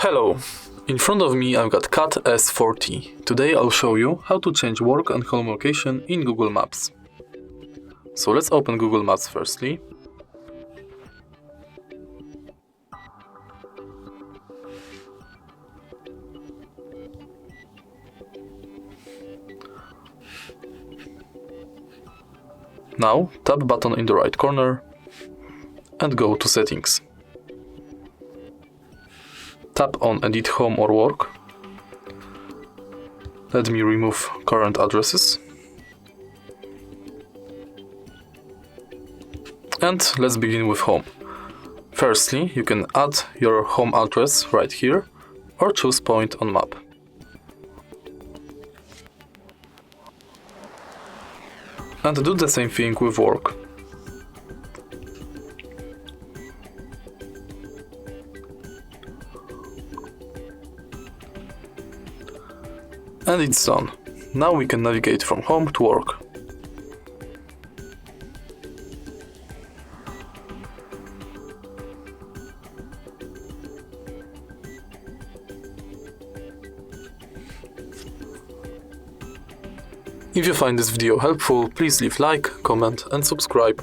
Hello! In front of me I've got CAT S40. Today I'll show you how to change work and home location in Google Maps. So let's open Google Maps firstly. Now tap button in the right corner and go to Settings. Tap on Edit Home or Work. Let me remove current addresses. And let's begin with home. Firstly, you can add your home address right here or choose point on map. And do the same thing with work. And it's done. Now we can navigate from home to work. If you find this video helpful, please leave like, comment and subscribe.